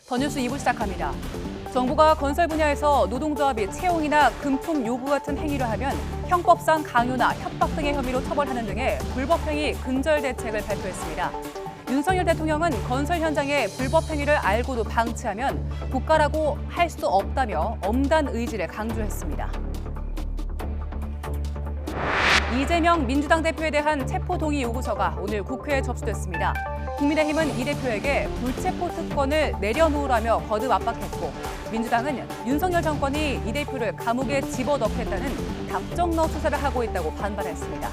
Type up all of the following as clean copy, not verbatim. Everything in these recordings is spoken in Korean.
더 뉴스 2부 시작합니다. 정부가 건설 분야에서 노동조합이 채용이나 금품 요구 같은 행위를 하면 형법상 강요나 협박 등의 혐의로 처벌하는 등의 불법행위 근절 대책을 발표했습니다. 윤석열 대통령은 건설 현장의 불법행위를 알고도 방치하면 국가라고 할 수 없다며 엄단 의지를 강조했습니다. 이재명 민주당 대표에 대한 체포동의 요구서가 오늘 국회에 접수됐습니다. 국민의힘은 이 대표에게 불체포 특권을 내려놓으라며 거듭 압박했고, 민주당은 윤석열 정권이 이 대표를 감옥에 집어넣겠다는 답정너 수사를 하고 있다고 반발했습니다.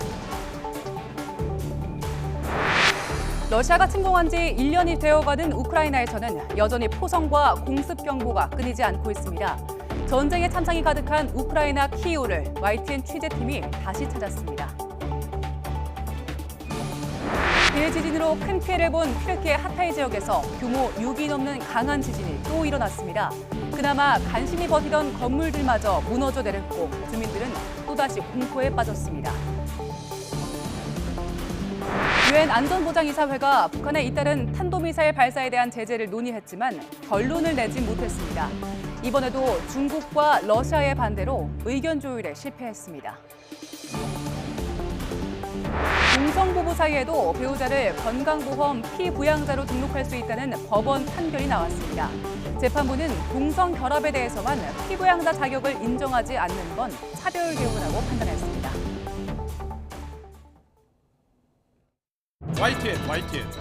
러시아가 침공한 지 1년이 되어가는 우크라이나에서는 여전히 포성과 공습 경보가 끊이지 않고 있습니다. 전쟁의 참상이 가득한 우크라이나 키이우를 YTN 취재팀이 다시 찾았습니다. 대지진으로 큰 피해를 본 튀르키예 하타이 지역에서 규모 6이 넘는 강한 지진이 또 일어났습니다. 그나마 간신히 버티던 건물들마저 무너져 내렸고 주민들은 또다시 공포에 빠졌습니다. 유엔 안전보장이사회가 북한에 잇따른 탄도미사일 발사에 대한 제재를 논의했지만 결론을 내지 못했습니다. 이번에도 중국과 러시아의 반대로 의견 조율에 실패했습니다. 동성부부 사이에도 배우자를 건강보험 피부양자로 등록할 수 있다는 법원 판결이 나왔습니다. 재판부는 동성결합에 대해서만 피부양자 자격을 인정하지 않는 건 차별교훈이라고 판단했습니다.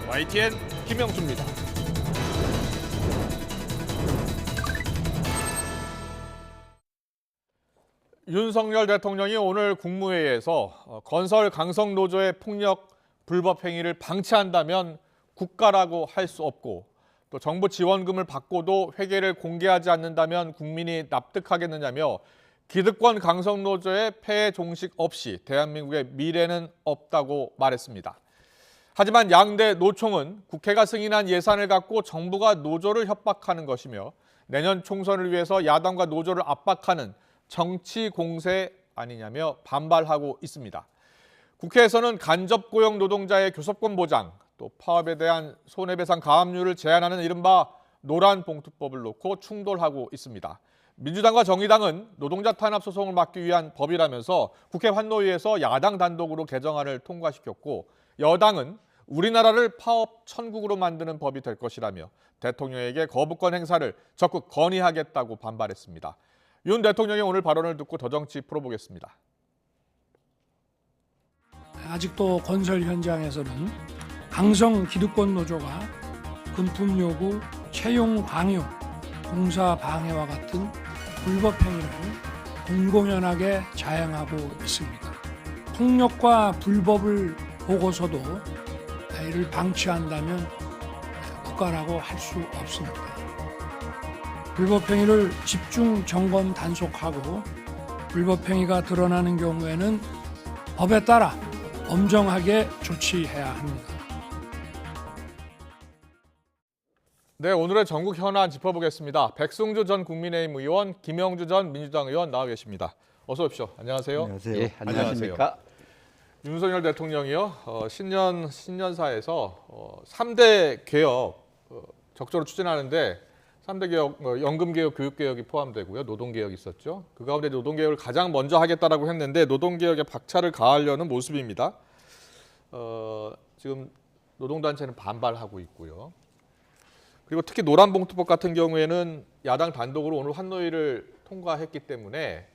YTN 김영수입니다. 윤석열 대통령이 오늘 국무회의에서 건설 강성노조의 폭력 불법 행위를 방치한다면 국가라고 할 수 없고, 또 정부 지원금을 받고도 회계를 공개하지 않는다면 국민이 납득하겠느냐며 기득권 강성노조의 폐해 종식 없이 대한민국의 미래는 없다고 말했습니다. 하지만 양대 노총은 국회가 승인한 예산을 갖고 정부가 노조를 협박하는 것이며 내년 총선을 위해서 야당과 노조를 압박하는 정치 공세 아니냐며 반발하고 있습니다. 국회에서는 간접 고용 노동자의 교섭권 보장, 또 파업에 대한 손해배상 가압류를 제한하는 이른바 노란봉투법을 놓고 충돌하고 있습니다. 민주당과 정의당은 노동자 탄압 소송을 막기 위한 법이라면서 국회 환노위에서 야당 단독으로 개정안을 통과시켰고, 여당은 우리나라를 파업 천국으로 만드는 법이 될 것이라며 대통령에게 거부권 행사를 적극 건의하겠다고 반발했습니다. 윤 대통령의 오늘 발언을 듣고 더 정치 풀어보겠습니다. 아직도 건설 현장에서는 강성 기득권 노조가 금품 요구, 채용 강요, 공사 방해와 같은 불법 행위를 공공연하게 자행하고 있습니다. 폭력과 불법을 보고서도 이를 방치한다면 국가라고 할 수 없습니다. 불법 행위를 집중 점검 단속하고 불법 행위가 드러나는 경우에는 법에 따라 엄정하게 조치해야 합니다. 네, 오늘의 전국 현안 짚어보겠습니다. 백승주 전 국민의힘 의원, 김영주 전 민주당 의원 나와 계십니다. 어서 오십시오. 안녕하세요. 안녕하세요. 예, 안녕하십니까? 윤석열 대통령이요, 신년사에서 3대 개혁 적극적으로 추진하는데 3대 개혁, 연금개혁, 교육개혁이 포함되고요. 노동개혁이 있었죠. 그 가운데 노동개혁을 가장 먼저 하겠다라고 했는데 노동개혁에 박차를 가하려는 모습입니다. 지금 노동단체는 반발하고 있고요. 그리고 특히 노란봉투법 같은 경우에는 야당 단독으로 오늘 환노위를 통과했기 때문에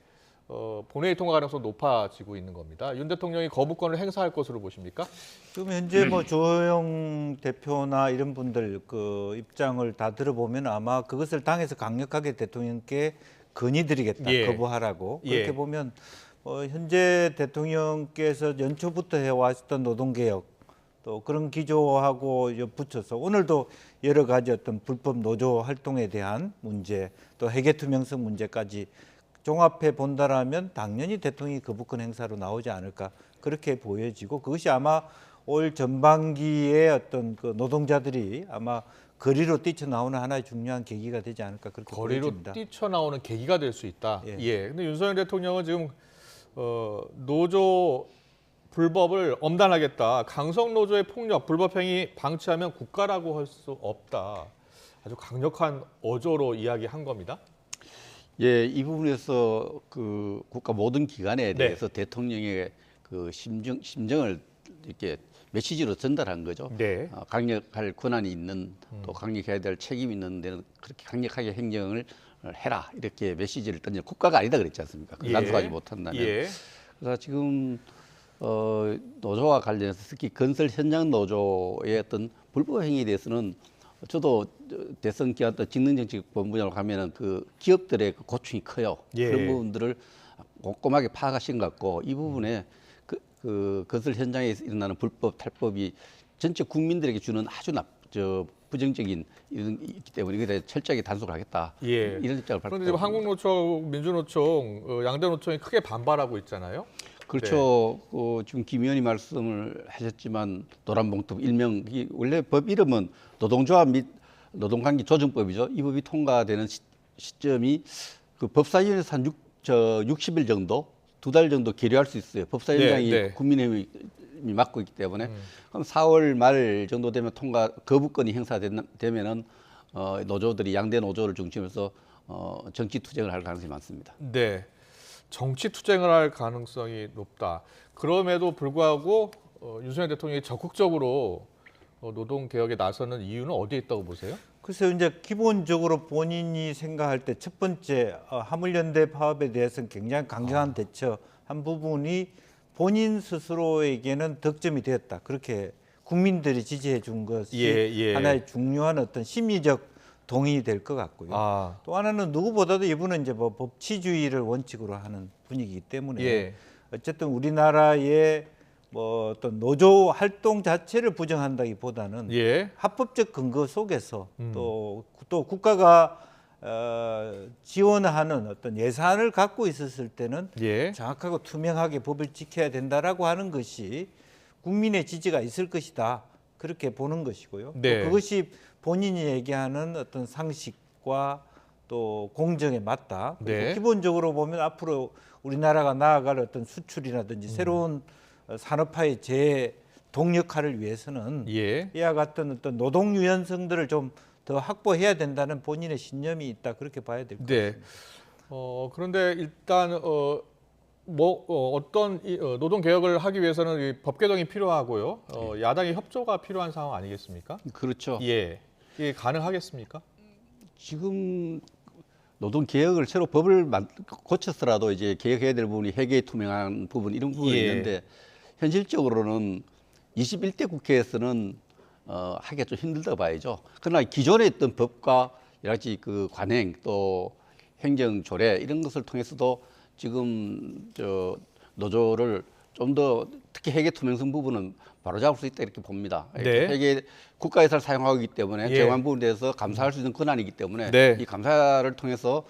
본회의 통과 가능성이 높아지고 있는 겁니다. 윤 대통령이 거부권을 행사할 것으로 보십니까? 지금 현재 조영 대표나 이런 분들 그 입장을 다 들어보면 아마 그것을 당에서 강력하게 대통령께 건의드리겠다, 예. 거부하라고. 예. 그렇게 보면 현재 대통령께서 연초부터 해왔던 노동개혁 또 그런 기조하고 붙여서 오늘도 여러 가지 어떤 불법 노조 활동에 대한 문제, 또 회계 투명성 문제까지 종합해 본다라면 당연히 대통령이 거부권 행사로 나오지 않을까 그렇게 보여지고, 그것이 아마 올 전반기에 어떤 그 노동자들이 아마 거리로 뛰쳐나오는 하나의 중요한 계기가 되지 않을까 그렇게 거리로 보여집니다. 뛰쳐나오는 계기가 될 수 있다. 예. 예. 근데 윤석열 대통령은 지금 노조 불법을 엄단하겠다. 강성 노조의 폭력, 불법 행위 방치하면 국가라고 할 수 없다. 아주 강력한 어조로 이야기한 겁니다. 예, 이 부분에서 그 국가 모든 기관에 네. 대해서 대통령의 그 심정을 이렇게 메시지로 전달한 거죠. 네. 강력할 권한이 있는 또 강력해야 될 책임이 있는 데는 그렇게 강력하게 행정을 해라 이렇게 메시지를 던진 국가가 아니다 그랬지 않습니까? 그걸 단속하지 못한다면. 예. 그래서 지금 노조와 관련해서 특히 건설 현장 노조의 어떤 불법 행위에 대해서는 저도 대선 기간 때 직능정책본부장으로 가면은 그 기업들의 그 고충이 커요. 예. 그런 부분들을 꼼꼼하게 파악하신 것 같고 이 부분에 그 건설 현장에 일어나는 불법 탈법이 전체 국민들에게 주는 아주 부정적인 이런 있기 때문에 이에 대해 철저하게 단속을 하겠다. 예. 이런 입장을 그런데 지금 밝혔습니다. 한국노총, 민주노총, 양대 노총이 크게 반발하고 있잖아요. 그렇죠. 지금 김 의원이 말씀을 하셨지만 노란봉투 일명 원래 법 이름은 노동조합 및 노동관계 조정법이죠. 이 법이 통과되는 시점이 그 법사위원회에서 한 60일 정도, 2달 정도 계류할 수 있어요. 법사위원장이 네, 네. 국민의힘이 맡고 있기 때문에 그럼 4월 말 정도 되면 통과 거부권이 행사되면은 노조들이 양대 노조를 중심으로 정치 투쟁을 할 가능성이 많습니다. 네. 정치 투쟁을 할 가능성이 높다. 그럼에도 불구하고 윤석열 대통령이 적극적으로 노동 개혁에 나서는 이유는 어디에 있다고 보세요? 글쎄요, 이제 기본적으로 본인이 생각할 때 첫 번째 화물연대 파업에 대해서는 굉장히 강경한 대처한 부분이 본인 스스로에게는 득점이 되었다. 그렇게 국민들이 지지해 준 것이 예. 하나의 중요한 어떤 심리적 동의이 될 것 같고요. 또 하나는 누구보다도 이분은 이제 뭐 법치주의를 원칙으로 하는 분이기 때문에 예. 어쨌든 우리나라의 뭐 어떤 노조 활동 자체를 부정한다기보다는 예. 합법적 근거 속에서 또 국가가 지원하는 어떤 예산을 갖고 있었을 때는 예. 정확하고 투명하게 법을 지켜야 된다라고 하는 것이 국민의 지지가 있을 것이다. 그렇게 보는 것이고요. 네. 또 그것이 본인이 얘기하는 어떤 상식과 또 공정에 맞다. 그리고 네. 기본적으로 보면 앞으로 우리나라가 나아갈 어떤 수출이라든지 새로운 산업화의 재동력화를 위해서는 예. 이와 같은 어떤 노동 유연성들을 좀 더 확보해야 된다는 본인의 신념이 있다. 그렇게 봐야 될 것 네. 같습니다. 그런데 일단 어떤 노동 개혁을 하기 위해서는 이 법 개정이 필요하고요. 야당의 협조가 필요한 상황 아니겠습니까? 그렇죠. 예. 이게 가능하겠습니까? 지금 노동 개혁을 새로 법을 고쳐서라도 이제 개혁해야 될 부분이 회계 투명한 부분 이런 부분이 예. 있는데 현실적으로는 21대 국회에서는 하기가 좀 힘들다고 봐야죠. 그러나 기존에 있던 법과 여러 가지 그 관행 또 행정 조례 이런 것을 통해서도 지금 노조를 좀 더 특히 회계 투명성 부분은 바로잡을 수 있다 이렇게 봅니다. 네. 회계 국가 예산을 사용하고 있기 때문에 예. 정한 부분에 대해서 감사할 수 있는 권한이기 때문에 네. 이 감사를 통해서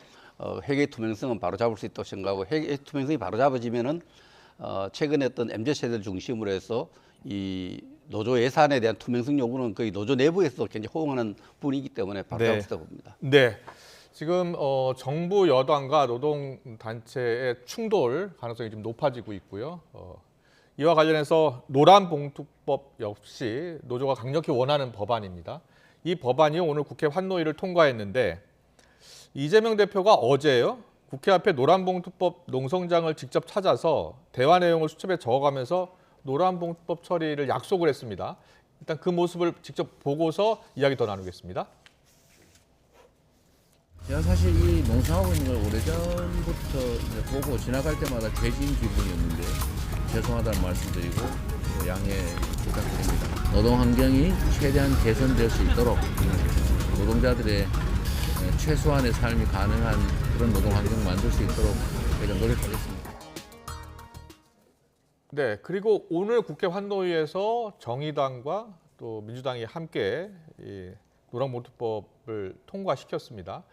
회계 투명성은 바로잡을 수 있다고 생각하고 회계 투명성이 바로잡아지면은 최근에 어떤 MZ 세대를 중심으로 해서 이 노조 예산에 대한 투명성 요구는 거의 노조 내부에서 굉장히 호응하는 부분이기 때문에 바로잡을 수 있다고 봅니다. 네. 지금 정부 여당과 노동단체의 충돌 가능성이 좀 높아지고 있고요. 이와 관련해서 노란봉투법 역시 노조가 강력히 원하는 법안입니다. 이 법안이 오늘 국회 환노위를 통과했는데 이재명 대표가 어제요. 국회 앞에 노란봉투법 농성장을 직접 찾아서 대화 내용을 수첩에 적어가면서 노란봉투법 처리를 약속을 했습니다. 일단 그 모습을 직접 보고서 이야기 더 나누겠습니다. 제가 사실 이 농성하고 있는 걸 오래전부터 이제 보고 지나갈 때마다 죄진 기분이었는데 죄송하다는 말씀드리고 양해 부탁드립니다. 노동 환경이 최대한 개선될 수 있도록 노동자들의 최소한의 삶이 가능한 그런 노동 환경을 만들 수 있도록 제가 노력하겠습니다. 네, 그리고 오늘 국회 환노위에서 정의당과 또 민주당이 함께 이 노란봉투법을 통과시켰습니다.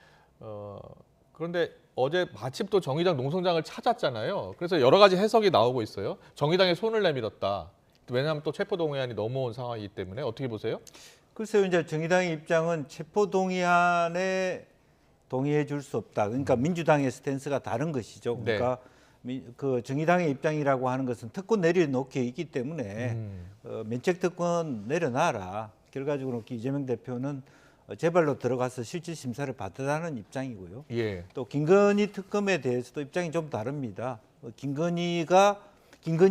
그런데 어제 마침 또 정의당 농성장을 찾았잖아요. 그래서 여러 가지 해석이 나오고 있어요. 정의당에 손을 내밀었다. 왜냐하면 또 체포동의안이 넘어온 상황이기 때문에 어떻게 보세요? 글쎄요, 이제 정의당의 입장은 체포동의안에 동의해 줄 수 없다. 그러니까 민주당의 스탠스가 다른 것이죠. 그러니까 그 정의당의 입장이라고 하는 것은 특권 내려놓기에 있기 때문에 면책 특권 내려놔라. 결과적으로 이재명 대표는 재발로 들어가서 실질 심사를 받으라는 입장이고요. 예. 또 김건희 특검에 대해서도 입장이 좀 다릅니다. 김건희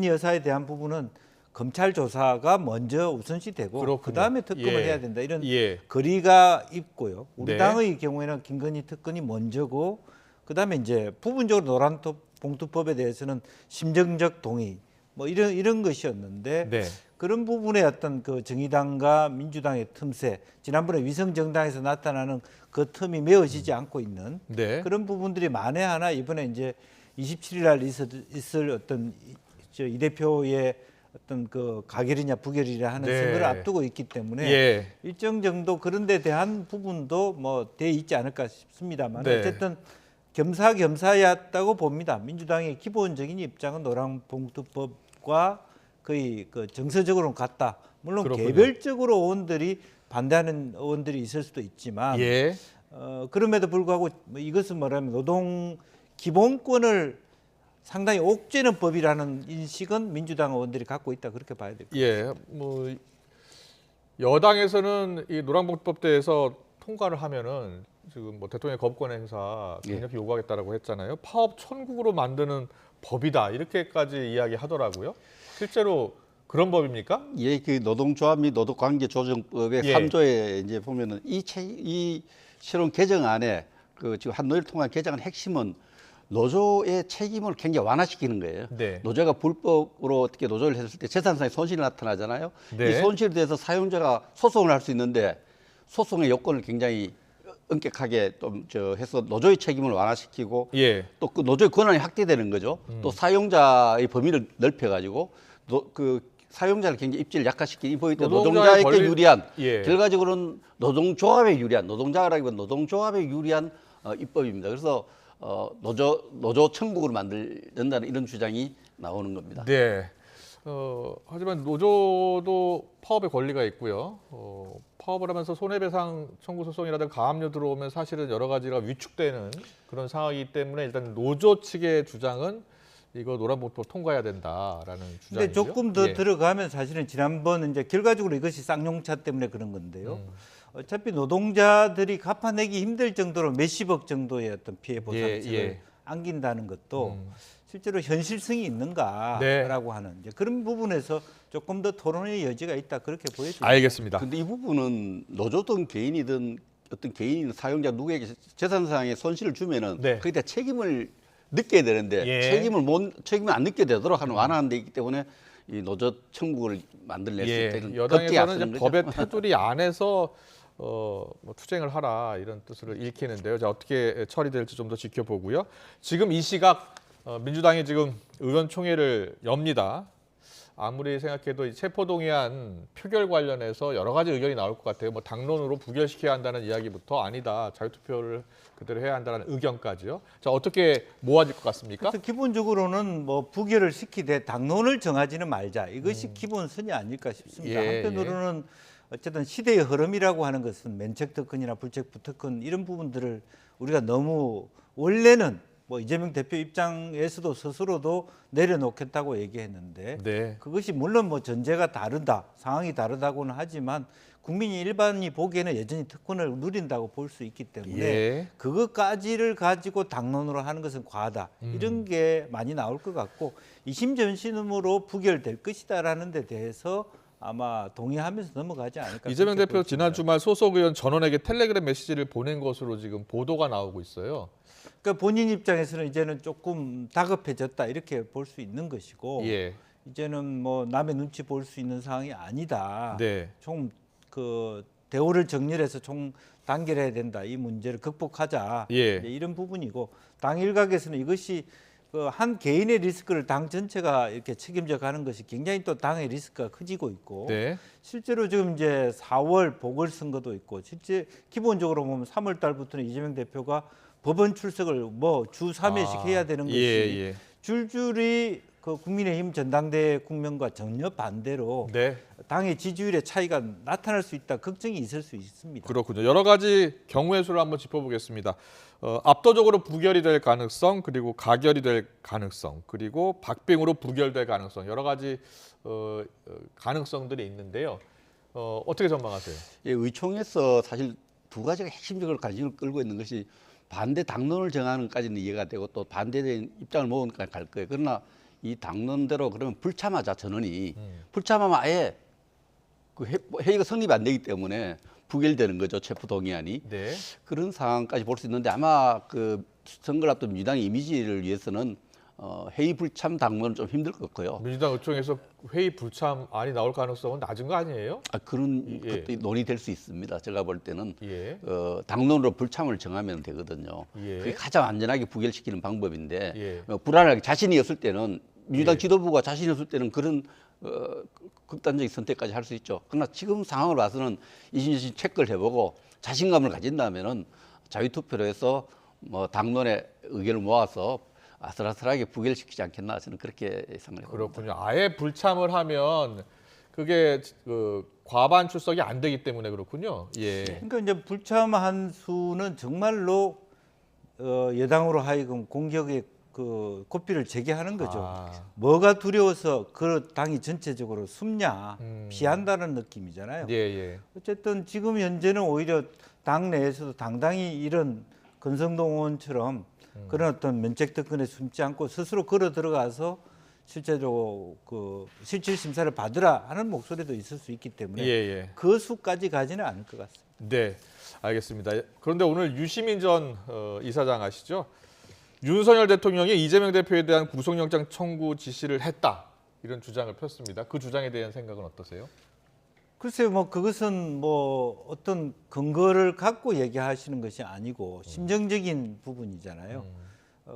여사에 대한 부분은 검찰 조사가 먼저 우선시되고 그렇군요. 그다음에 특검을 예. 해야 된다 이런 예. 거리가 있고요. 우리 네. 당의 경우에는 김건희 특검이 먼저고 그다음에 이제 부분적으로 노란봉투법에 대해서는 심정적 동의 뭐 이런 것이었는데 네. 그런 부분의 어떤 그 정의당과 민주당의 틈새, 지난번에 위성정당에서 나타나는 그 틈이 메워지지 않고 있는 네. 그런 부분들이 만에 하나 이번에 이제 27일 날 있을 어떤 이 대표의 어떤 그 가결이냐 부결이냐 하는 네. 선거를 앞두고 있기 때문에 예. 일정 정도 그런 데 대한 부분도 뭐 돼 있지 않을까 싶습니다만 네. 어쨌든 겸사겸사였다고 봅니다. 민주당의 기본적인 입장은 노란봉투법과 거의 그 정서적으로는 같다. 물론 그렇군요. 개별적으로 의원들이 반대하는 의원들이 있을 수도 있지만 예. 그럼에도 불구하고 뭐 이것은 뭐냐면 노동 기본권을 상당히 옥죄는 법이라는 인식은 민주당 의원들이 갖고 있다 그렇게 봐야 될 것 같습니다. 예. 뭐 여당에서는 이 노란봉투법 대해서 통과를 하면은 지금 뭐 대통령 거부권 행사 강력히 요구하겠다라고 했잖아요. 파업 천국으로 만드는 법이다 이렇게까지 이야기하더라고요. 실제로 그런 법입니까? 예, 그 노동조합 및 노동관계조정법의 예. 3조에 이제 보면은 이 실험 개정안에 그 지금 한노일 통한 개정안 핵심은 노조의 책임을 굉장히 완화시키는 거예요. 네. 노조가 불법으로 어떻게 노조를 했을 때 재산상의 손실이 나타나잖아요. 네. 이 손실에 대해서 사용자가 소송을 할 수 있는데 소송의 요건을 굉장히 엄격하게 좀 해서 노조의 책임을 완화시키고 예. 또 그 노조의 권한이 확대되는 거죠. 또 사용자의 범위를 넓혀가지고 그 사용자를 굉장히 입지를 약화시키는 이 법이 노동자의 노동자에게 유리한 예. 결과적으로는 노동조합에 유리한 노동자라기보다 노동조합에 유리한 입법입니다. 그래서 노조 천국으로 만든다는 이런 주장이 나오는 겁니다. 네. 하지만 노조도 파업의 권리가 있고요. 파업을 하면서 손해배상 청구 소송이라든가 가압류 들어오면 사실은 여러 가지가 위축되는 그런 상황이기 때문에 일단 노조 측의 주장은 이거 노란봉투법 통과해야 된다라는 주장이죠. 근데 조금 더 예. 들어가면 사실은 지난번 이제 결과적으로 이것이 쌍용차 때문에 그런 건데요. 어차피 노동자들이 갚아내기 힘들 정도로 몇십억 정도의 어떤 피해 보상책을 예. 안긴다는 것도 실제로 현실성이 있는가라고 네. 하는 이제 그런 부분에서 조금 더 토론의 여지가 있다 그렇게 보여집니다. 알겠습니다. 근데 이 부분은 노조든 개인이든 어떤 개인 사용자 누구에게 재산상의 손실을 주면은 네. 거기다 책임을 느껴야 되는데 예. 책임을 안 느껴야 되도록 하는 완화하는 데 있기 때문에 이 노조 천국을 만들어낼 수 예. 있다 이런 걱정이 여당에서는 앞서는 이제 거죠. 법의 테두리 안에서 뭐 투쟁을 하라 이런 뜻을 읽히는데요. 자, 어떻게 처리될지 좀 더 지켜보고요. 지금 이 시각 민주당이 지금 의원총회를 엽니다. 아무리 생각해도 이 체포동의안 표결 관련해서 여러 가지 의견이 나올 것 같아요. 뭐 당론으로 부결시켜야 한다는 이야기부터 아니다. 자유투표를 그대로 해야 한다는 의견까지요. 자, 어떻게 모아질 것 같습니까? 그래서 기본적으로는 뭐 부결을 시키되 당론을 정하지는 말자. 이것이 기본선이 아닐까 싶습니다. 예, 한편으로는 어쨌든 시대의 흐름이라고 하는 것은 면책 특권이나 불책 부특권 이런 부분들을 우리가 너무 원래는 뭐 이재명 대표 입장에서도 스스로도 내려놓겠다고 얘기했는데 네. 그것이 물론 뭐 전제가 다르다, 상황이 다르다고는 하지만 국민이 일반이 보기에는 여전히 특권을 누린다고 볼 수 있기 때문에 예. 그것까지를 가지고 당론으로 하는 것은 과하다. 이런 게 많이 나올 것 같고 이심전심으로 부결될 것이다라는 데 대해서 아마 동의하면서 넘어가지 않을까. 이재명 그렇게 대표 보입니다. 지난 주말 소속 의원 전원에게 텔레그램 메시지를 보낸 것으로 지금 보도가 나오고 있어요. 그러니까 본인 입장에서는 이제는 조금 다급해졌다 이렇게 볼 수 있는 것이고 예. 이제는 뭐 남의 눈치 볼 수 있는 상황이 아니다. 네. 좀 그 대우를 정렬해서 총 단결해야 된다. 이 문제를 극복하자. 예. 이제 이런 부분이고 당 일각에서는 이것이 그 한 개인의 리스크를 당 전체가 이렇게 책임져 가는 것이 굉장히 또 당의 리스크가 커지고 있고 네. 실제로 지금 이제 4월 보궐선거도 있고 실제 기본적으로 보면 3월 달부터는 이재명 대표가 법원 출석을 뭐 주 3회씩 해야 되는 것이 예. 줄줄이 그 국민의힘 전당대회 국면과 전혀 반대로 네. 당의 지지율의 차이가 나타날 수 있다 걱정이 있을 수 있습니다. 그렇군요. 여러 가지 경우의 수를 한번 짚어보겠습니다. 압도적으로 부결이 될 가능성, 그리고 가결이 될 가능성, 그리고 박빙으로 부결될 가능성 여러 가지 가능성들이 있는데요. 어떻게 전망하세요? 예, 의총에서 사실 두 가지가 핵심적으로 관심을 끌고 있는 것이 반대 당론을 정하는 것까지는 이해가 되고 또 반대된 입장을 모으니까 갈 거예요. 그러나 이 당론대로 그러면 불참하자 전원이 불참하면 아예 그 회의가 성립이 안 되기 때문에 부결되는 거죠. 체포 동의안이. 네. 그런 상황까지 볼 수 있는데 아마 그 선거를 앞둔 민주당의 이미지를 위해서는 회의 불참 당론은 좀 힘들 것 같고요. 민주당 의총에서 회의 불참안이 나올 가능성은 낮은 거 아니에요? 그런 예. 것도 논의될 수 있습니다. 제가 볼 때는 예. 당론으로 불참을 정하면 되거든요. 예. 그게 가장 안전하게 부결시키는 방법인데 예. 불안하게 자신이 없을 때는 민주당 예. 지도부가 자신이 없을 때는 그런 극단적인 선택까지 할 수 있죠. 그러나 지금 상황을 봐서는 이신신 체크를 해보고 자신감을 가진다면은 자유투표로 해서 뭐 당론의 의견을 모아서 아슬아슬하게 부결시키지 않겠나 저는 그렇게 예상을 해봅니다. 그렇군요. 아예 불참을 하면 그게 그 과반 출석이 안 되기 때문에 그렇군요. 예. 그러니까 이제 불참한 수는 정말로 여당으로 하여금 공격의 그 고삐를 제기하는 거죠. 아. 뭐가 두려워서 그 당이 전체적으로 숨냐, 음. 피한다는 느낌이잖아요. 예, 예. 어쨌든 지금 현재는 오히려 당 내에서도 당당히 이런 건성동원처럼 그런 어떤 면책 특권에 숨지 않고 스스로 걸어 들어가서 실제로 그 실질 심사를 받으라 하는 목소리도 있을 수 있기 때문에 예, 예. 그 수까지 가지는 않을 것 같습니다. 네, 알겠습니다. 그런데 오늘 유시민 전 이사장 아시죠? 윤석열 대통령이 이재명 대표에 대한 구속영장 청구 지시를 했다. 이런 주장을 폈습니다. 그 주장에 대한 생각은 어떠세요? 글쎄요, 뭐 그것은 뭐 어떤 근거를 갖고 얘기하시는 것이 아니고 심정적인 부분이잖아요.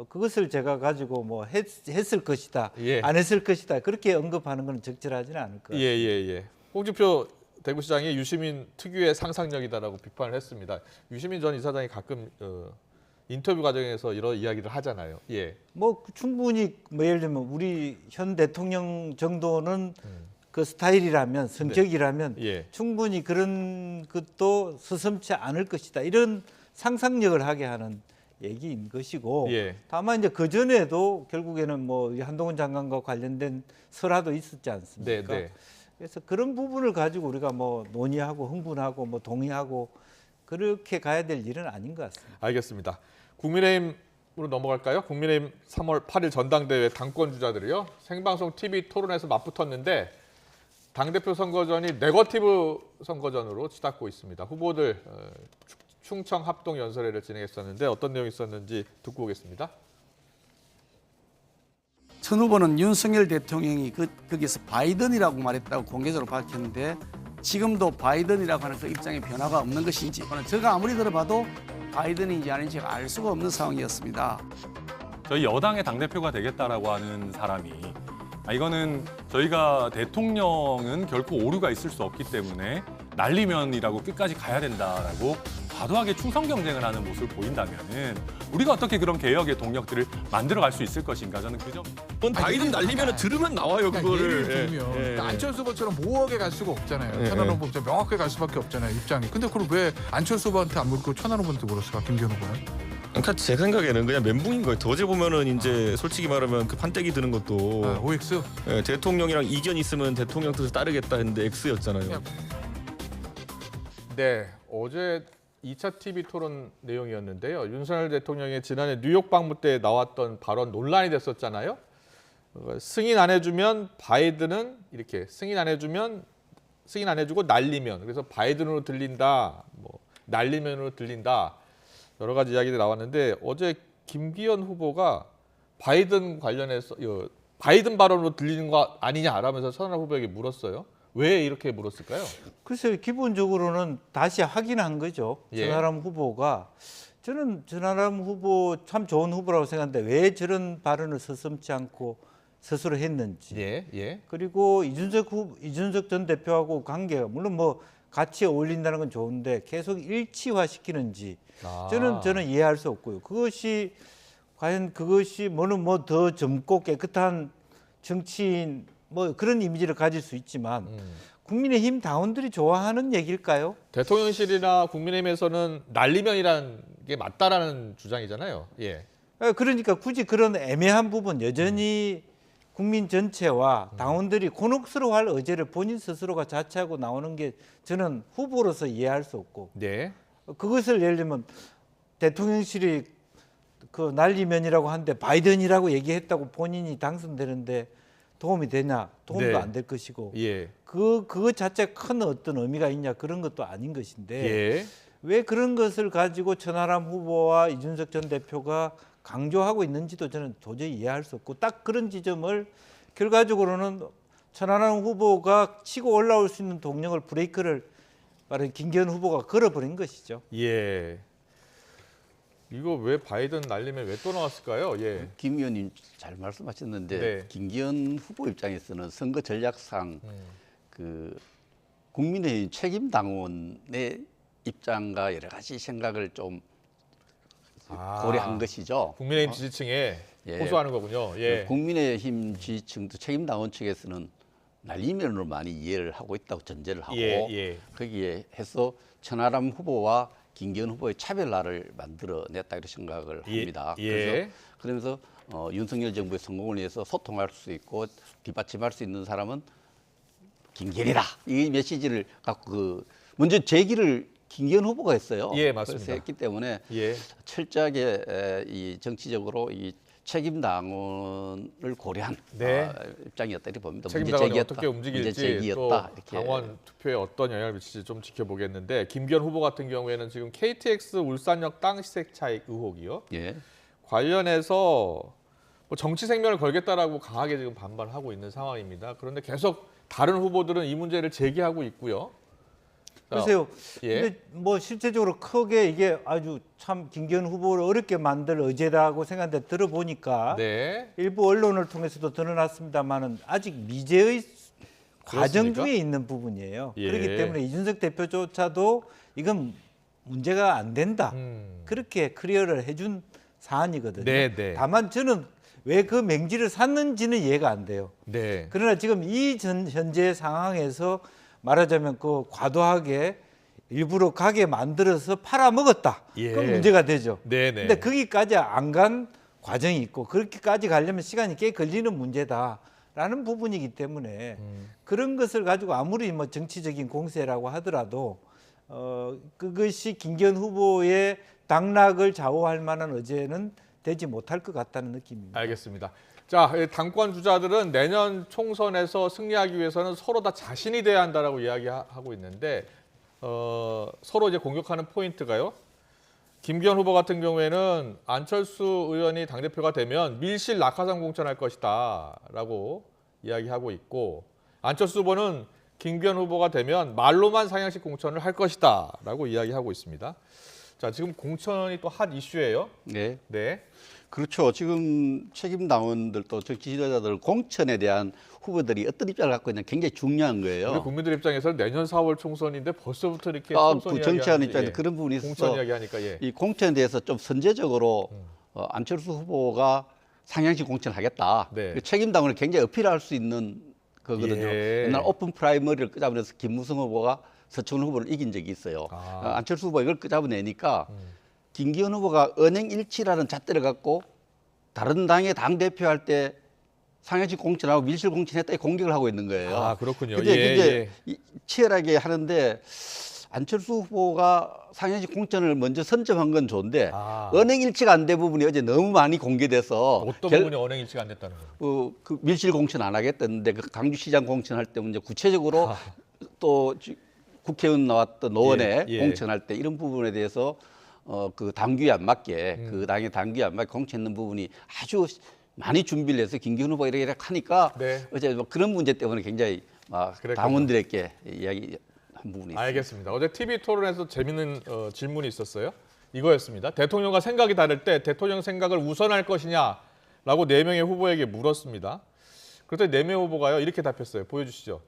그것을 제가 가지고 뭐 했을 것이다, 예. 안 했을 것이다 그렇게 언급하는 건 적절하지는 않을 것 같아요. 예, 예, 예. 홍준표 대구시장이 유시민 특유의 상상력이다라고 비판을 했습니다. 유시민 전 이사장이 가끔 인터뷰 과정에서 이런 이야기를 하잖아요. 예. 뭐 충분히 뭐 예를 들면 우리 현 대통령 정도는 그 스타일이라면 성격이라면 예. 충분히 그런 것도 서슴지 않을 것이다 이런 상상력을 하게 하는 얘기인 것이고 예. 다만 이제 그 전에도 결국에는 뭐 한동훈 장관과 관련된 설화도 있었지 않습니까? 네, 네. 그래서 그런 부분을 가지고 우리가 뭐 논의하고 흥분하고 뭐 동의하고 그렇게 가야 될 일은 아닌 것 같습니다. 알겠습니다. 국민의힘으로 넘어갈까요? 국민의힘 3월 8일 전당대회 당권 주자들이요. 생방송 TV 토론에서 맞붙었는데 당대표 선거전이 네거티브 선거전으로 치닫고 있습니다. 후보들 충청 합동 연설회를 진행했었는데 어떤 내용이 있었는지 듣고 오겠습니다. 천 후보는 윤석열 대통령이 거기서 바이든이라고 말했다고 공개적으로 밝혔는데 지금도 바이든이라고 하는 그 입장에 변화가 없는 것인지 제가 아무리 들어봐도 바이든인지 아닌지 알 수가 없는 상황이었습니다. 저희 여당의 당대표가 되겠다라고 하는 사람이 이거는 저희가 대통령은 결코 오류가 있을 수 없기 때문에 날리면이라고 끝까지 가야 된다라고 과도하게 충성 경쟁을 하는 모습을 보인다면은 우리가 어떻게 그런 개혁의 동력들을 만들어갈 수 있을 것인가 저는 그 점. 바이든 날리면 들으면 나와요 그거를. 예를 들면 그러니까 안철수 후보처럼 모호하게 갈 수가 없잖아요. 천안 후보처럼 명확하게 갈 수밖에 없잖아요. 입장이. 근데 그걸 왜 안철수 후보한테 안 물고 천안 후보한테 물었을까? 김기현 후보는? 그러니까 제 생각에는 그냥 멘붕인 거예요. 어제 보면은 이제 솔직히 말하면 그 판때기 드는 것도 OX? 대통령이랑 이견 있으면 대통령 뜻을 따르겠다 했는데 X였잖아요. 네, 어제 2차 TV 토론 내용이었는데요. 윤석열 대통령의 지난해 뉴욕 방문 때 나왔던 발언 논란이 됐었잖아요. 승인 안 해주면 바이든은 이렇게 승인 안 해주고 날리면 그래서 바이든으로 들린다, 뭐 날리면으로 들린다 여러 가지 이야기들이 나왔는데 어제 김기현 후보가 바이든 관련해서 바이든 발언으로 들리는 거 아니냐라면서 천하람 후보에게 물었어요. 왜 이렇게 물었을까요? 글쎄요, 기본적으로는 다시 확인한 거죠. 예. 전하람 후보가 저는 전하람 후보 참 좋은 후보라고 생각하는데 왜 저런 발언을 서슴지 않고 스스로 했는지. 예, 예. 그리고 이준석 전 대표하고 관계가 물론 뭐 같이 어울린다는 건 좋은데 계속 일치화시키는지 저는 이해할 수 없고요. 그것이 과연 그것이 뭐는 뭐 더 젊고 깨끗한 정치인 뭐 그런 이미지를 가질 수 있지만 국민의힘 당원들이 좋아하는 얘기일까요? 대통령실이나 국민의힘에서는 날리면이라는 게 맞다라는 주장이잖아요. 예. 그러니까 굳이 그런 애매한 부분 여전히 국민 전체와 당원들이 곤혹스러워할 의제를 본인 스스로가 자체하고 나오는 게 저는 후보로서 이해할 수 없고 네. 그것을 예를 들면 대통령실이 그 난리면이라고 하는데 바이든이라고 얘기했다고 본인이 당선되는데 도움이 되냐? 도움도 네. 안 될 것이고 예. 그것 자체가 큰 어떤 의미가 있냐 그런 것도 아닌 것인데 예. 왜 그런 것을 가지고 천하람 후보와 이준석 전 대표가 강조하고 있는지도 저는 도저히 이해할 수 없고 딱 그런 지점을 결과적으로는 천하람 후보가 치고 올라올 수 있는 동력을 브레이크를 말하는 김기현 후보가 걸어버린 것이죠. 예. 이거 왜 바이든 날리면 왜 또 나왔을까요? 예. 김 의원님 잘 말씀하셨는데 네. 김기현 후보 입장에서는 선거 전략상 그 국민의힘 책임 당원의 입장과 여러 가지 생각을 좀 고려한 것이죠. 국민의힘 지지층에 예. 호소하는 거군요. 예. 국민의힘 지지층도 책임 당원 측에서는 날리면으로 많이 이해를 하고 있다고 전제를 하고 예, 예. 거기에 해서 천하람 후보와 김기현 후보의 차별화를 만들어냈다 이렇게 생각을 예, 합니다. 예. 그러면서 윤석열 정부의 성공을 위해서 소통할 수 있고 뒷받침할 수 있는 사람은 김기현이다. 이 메시지를 갖고 그 먼저 제기를 김기현 후보가 했어요. 예, 맞습니다. 그래서 했기 때문에 예. 철저하게 이 정치적으로 이 책임 당원을 고려한 네. 입장이었다 이렇게 봅니다. 책임당원이 어떻게 움직일지 문제 제기였다 또 이렇게. 당원 투표에 어떤 영향을 미칠지 좀 지켜보겠는데 김기현 후보 같은 경우에는 지금 KTX 울산역 땅 시세 차익 의혹이요. 예. 관련해서 뭐 정치 생명을 걸겠다라고 강하게 지금 반발하고 있는 상황입니다. 그런데 계속 다른 후보들은 이 문제를 제기하고 있고요. 자, 글쎄요. 예. 근데 뭐 실제적으로 크게 이게 아주 참 김기현 후보를 어렵게 만들 의제라고 생각하는데 들어보니까 네. 일부 언론을 통해서도 드러났습니다만은 아직 미제의 과정 그렇습니까? 중에 있는 부분이에요. 예. 그렇기 때문에 이준석 대표조차도 이건 문제가 안 된다. 그렇게 클리어를 해준 사안이거든요. 네, 네. 다만 저는 왜 그 맹지를 샀는지는 이해가 안 돼요. 네. 그러나 지금 이 현재 상황에서 말하자면 그 과도하게 일부러 가게 만들어서 팔아먹었다. 예. 그럼 문제가 되죠. 네, 네. 근데 거기까지 안 간 과정이 있고 그렇게까지 가려면 시간이 꽤 걸리는 문제다라는 부분이기 때문에 그런 것을 가지고 아무리 뭐 정치적인 공세라고 하더라도 그것이 김기현 후보의 당락을 좌우할 만한 의제는 되지 못할 것 같다는 느낌입니다. 알겠습니다. 자, 당권 주자들은 내년 총선에서 승리하기 위해서는 서로 다 자신이 돼야 한다라고 이야기하고 있는데 서로 이제 공격하는 포인트가요. 김기현 후보 같은 경우에는 안철수 의원이 당대표가 되면 밀실 낙하산 공천할 것이다라고 이야기하고 있고 안철수 후보는 김기현 후보가 되면 말로만 상향식 공천을 할 것이다라고 이야기하고 있습니다. 자, 지금 공천이 또 핫 이슈예요. 네. 네. 그렇죠. 지금 책임 당원들도 정치 지도자들 공천에 대한 후보들이 어떤 입장을 갖고 있냐 굉장히 중요한 거예요. 우리 국민들 입장에서는 내년 4월 총선인데 벌써부터 이렇게 그 정치하는 입장에서 그런 부분이 있어서 공천 이야기하니까 예. 이 공천에 대해서 좀 선제적으로 안철수 후보가 상향식 공천을 하겠다. 네. 그 책임 당원을 굉장히 어필할 수 있는 거거든요. 예. 옛날 오픈 프라이머리를 끄잡아내서 김무성 후보가 서청원 후보를 이긴 적이 있어요. 안철수 후보가 이걸 끄잡아내니까 김기현 후보가 은행일치라는 잣대를 갖고 다른 당의 당대표 할 때 상향식 공천하고 밀실 공천했다 공격을 하고 있는 거예요. 아, 그렇군요. 근데 치열하게 하는데 안철수 후보가 상향식 공천을 먼저 선점한 건 좋은데 은행일치가 안 된 부분이 어제 너무 많이 공개돼서 어떤 부분이 언행일치가 안 됐다는 거예요? 그 밀실 공천 안 하겠다는데 그 강주시장 공천할 때 문제 구체적으로 또 국회의원 나왔던 노원에 예. 공천할 때 이런 부분에 대해서 그 당규에 안 맞게 그 당의 당규에 안 맞게 공천했는 부분이 아주 많이 준비를 해서 김기현 후보가 이렇게 하니까 네. 어제 뭐 그런 문제 때문에 굉장히 그랬군요. 당원들에게 이야기한 부분이 있습니다. 알겠습니다. 어제 TV 토론에서 재밌는 질문이 있었어요. 이거였습니다. 대통령과 생각이 다를 때 대통령 생각을 우선할 것이냐라고 4명의 후보에게 물었습니다. 그랬더니 4명의 후보가요 이렇게 답했어요. 보여주시죠.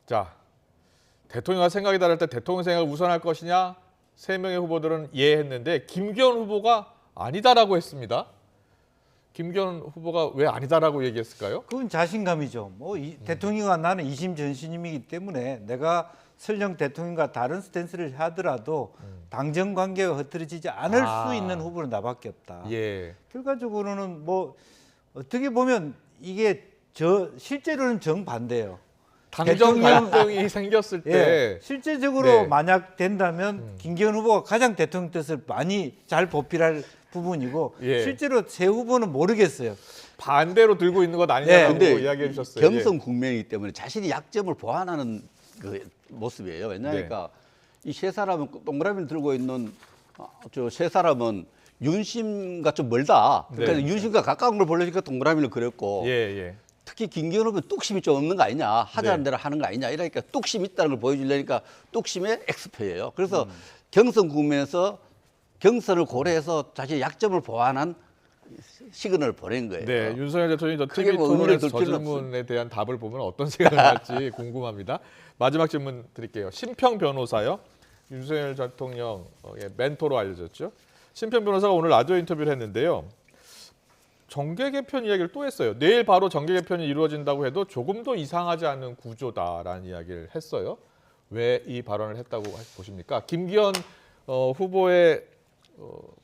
자, 대통령과 생각이 다를 때 대통령 생각을 우선할 것이냐 3명의 후보들은 예 했는데 김기현 후보가 아니다라고 했습니다. 김기현 후보가 왜 아니다라고 얘기했을까요? 그건 자신감이죠. 뭐 대통령과 나는 이심전심이기 때문에 내가 설령 대통령과 다른 스탠스를 하더라도 당정 관계가 흐트러지지 않을 수 있는 후보는 나밖에 없다. 예. 결과적으로는 뭐 어떻게 보면 이게 실제로는 정반대예요. 당정 대통령- 갈등이 생겼을 때 예, 실제적으로 네. 만약 된다면 김기현 후보가 가장 대통령 뜻을 많이 잘 보필할 부분이고 예. 실제로 새 후보는 모르겠어요. 반대로 들고 있는 것 아니냐고 근데 이야기해 주셨어요. 경성 국면이기 때문에 자신이 약점을 보완하는 그 모습이에요. 왜냐하니까 이 세 사람은 동그라미를 들고 있는 저 세 사람은 윤심과 좀 멀다. 그러니까 네. 윤심과 가까운 걸 보려니까 동그라미를 그렸고 예, 예. 특히 김기현 후보는 뚝심이 좀 없는 거 아니냐, 하자는 네. 대로 하는 거 아니냐, 이러니까 뚝심 있다는 걸 보여주려니까 뚝심의 엑스표예요. 그래서 경선 국면에서 경선을 고려해서 자신의 약점을 보완한 시그널을 보낸 거예요. 네, 윤석열 대통령이 저 크게 TV 뭐 의미를 토론에서 저 둘 필요는 질문에 대한 답을 보면 어떤 생각을 할지 궁금합니다. 마지막 질문 드릴게요. 심평 변호사요. 윤석열 대통령의 멘토로 알려졌죠. 심평 변호사가 오늘 라디오 인터뷰를 했는데요. 정계 개편 이야기를 또 했어요. 내일 바로 정계 개편이 이루어진다고 해도 조금도 이상하지 않은 구조다라는 이야기를 했어요. 왜 이 발언을 했다고 보십니까? 김기현 후보의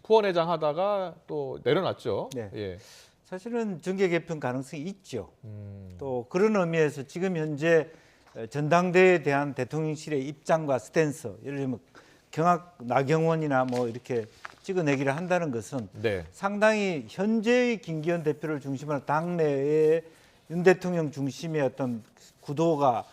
후원회장 하다가 또 내려놨죠. 네. 예. 사실은 정계 개편 가능성이 있죠. 또 그런 의미에서 지금 현재 전당대회에 대한 대통령실의 입장과 스탠스, 예를 들면 경악 나경원이나 뭐 이렇게 찍어내기를 한다는 것은 네. 상당히 현재의 김기현 대표를 중심으로 당내의 윤 대통령 중심의 어떤 구도가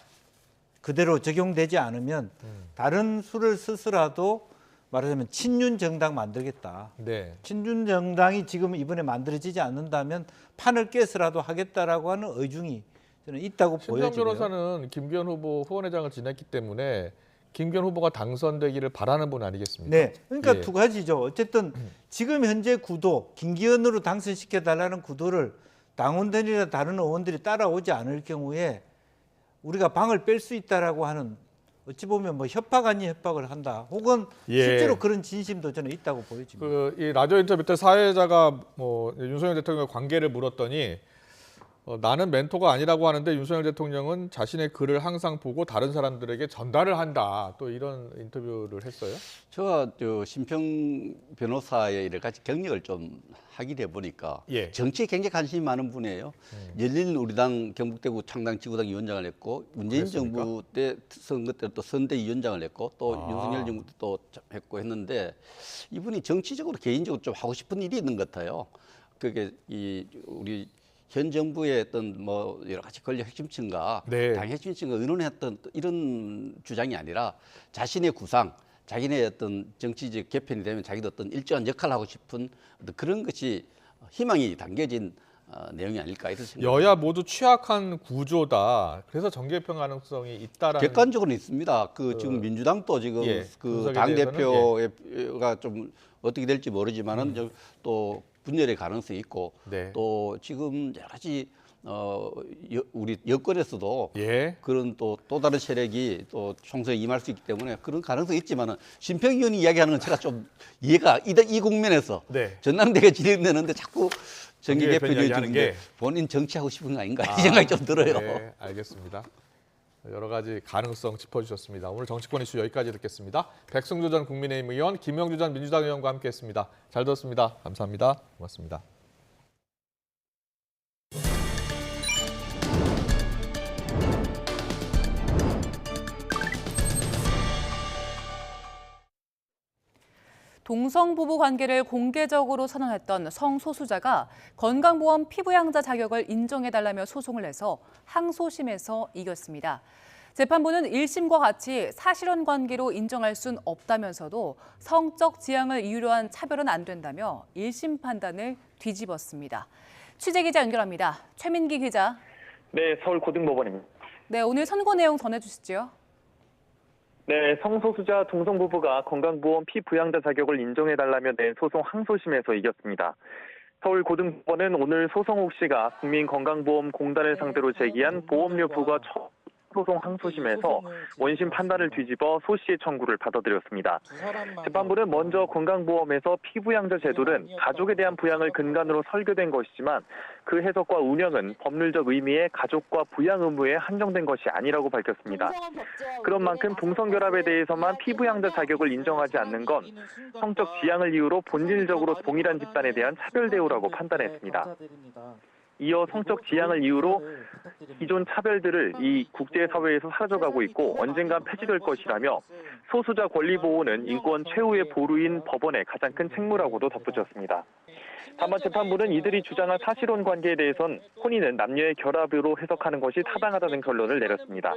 그대로 적용되지 않으면 다른 수를 쓰더라도 말하자면 친윤 정당 만들겠다. 네. 친윤 정당이 지금 이번에 만들어지지 않는다면 판을 깨서라도 하겠다라고 하는 의중이 저는 있다고 심평 보여지고요. 변호사는 김기현 후보 후원회장을 지냈기 때문에 김기현 후보가 당선되기를 바라는 분 아니겠습니까? 네, 그러니까 예. 두 가지죠. 어쨌든 지금 현재 구도, 김기현으로 당선시켜달라는 구도를 당원들이나 다른 의원들이 따라오지 않을 경우에 우리가 방을 뺄 수 있다라고 하는 어찌 보면 뭐 협박 아닌 협박을 한다. 혹은 예. 실제로 그런 진심도 저는 있다고 보여집니다. 이 라디오 인터뷰 때 사회자가 뭐 윤석열 대통령의 관계를 물었더니 나는 멘토가 아니라고 하는데 윤석열 대통령은 자신의 글을 항상 보고 다른 사람들에게 전달을 한다. 또 이런 인터뷰를 했어요. 제가 저 심평 변호사의 여러 가지 경력을 좀 하기를 해보니까 예. 정치에 굉장히 관심이 많은 분이에요. 열린우리당 경북대구 창당지구당 위원장을 했고 문재인 그랬습니까? 정부 때 선거 때 또 선대위원장을 했고 또 아. 윤석열 정부 때 또 했고 했는데 이분이 정치적으로 개인적으로 좀 하고 싶은 일이 있는 것 같아요. 그게 이 우리 현 정부의 어떤 뭐 여러 가지 권력 핵심층과 네. 당 핵심층과 의논했던 이런 주장이 아니라 자신의 구상, 자기네 어떤 정치적 개편이 되면 자기도 어떤 일정한 역할을 하고 싶은 어떤 그런 것이 희망이 담겨진 내용이 아닐까 이런 생각. 여야 모두 취약한 구조다. 그래서 정계개편 가능성이 있다라는. 객관적으로는 있습니다. 지금 민주당도 지금 예, 그 분석에 당 대해서는 대표가 좀 어떻게 될지 모르지만은 또 분열의 가능성이 있고 네. 또 지금 여러 가지 우리 여권에서도 예. 그런 또 다른 세력이 또 총선에 임할 수 있기 때문에 그런 가능성이 있지만은 심평 의원이 이야기하는 건 제가 좀 이해가 이 국면에서 네. 전당대회가 진행되는데 자꾸 정계 정계 개편 개편이 이야기하는 주는데 게. 본인 정치하고 싶은 거 아닌가 이 생각이 좀 들어요. 네, 알겠습니다. 여러 가지 가능성 짚어주셨습니다. 오늘 정치권 이슈 여기까지 듣겠습니다. 백승조 전 국민의힘 의원, 김영주 전 민주당 의원과 함께했습니다. 잘 들었습니다. 감사합니다. 고맙습니다. 동성 부부 관계를 공개적으로 선언했던 성소수자가 건강보험 피부양자 자격을 인정해달라며 소송을 내서 항소심에서 이겼습니다. 재판부는 1심과 같이 사실혼 관계로 인정할 순 없다면서도 성적 지향을 이유로 한 차별은 안 된다며 1심 판단을 뒤집었습니다. 취재기자 연결합니다. 최민기 기자. 네, 서울고등법원입니다. 네, 오늘 선고 내용 전해주시죠. 네, 성소수자 동성부부가 건강보험 피부양자 자격을 인정해달라며 낸 소송 항소심에서 이겼습니다. 서울고등법원은 오늘 소송욱 씨가 국민건강보험공단을 상대로 제기한 보험료 부과 소송 항소심에서 원심 판단을 뒤집어 소 씨의 청구를 받아들였습니다. 재판부는 먼저 건강보험에서 피부양자 제도는 가족에 대한 부양을 근간으로 설계된 것이지만 그 해석과 운영은 법률적 의미의 가족과 부양 의무에 한정된 것이 아니라고 밝혔습니다. 그런 만큼 동성결합에 대해서만 피부양자 자격을 인정하지 않는 건 성적 지향을 이유로 본질적으로 동일한 집단에 대한 차별 대우라고 판단했습니다. 이어 성적 지향을 이유로 기존 차별들을 이 국제사회에서 사라져가고 있고 언젠간 폐지될 것이라며 소수자 권리 보호는 인권 최후의 보루인 법원의 가장 큰 책무라고도 덧붙였습니다. 다만 재판부는 이들이 주장한 사실혼 관계에 대해선 혼인은 남녀의 결합으로 해석하는 것이 타당하다는 결론을 내렸습니다.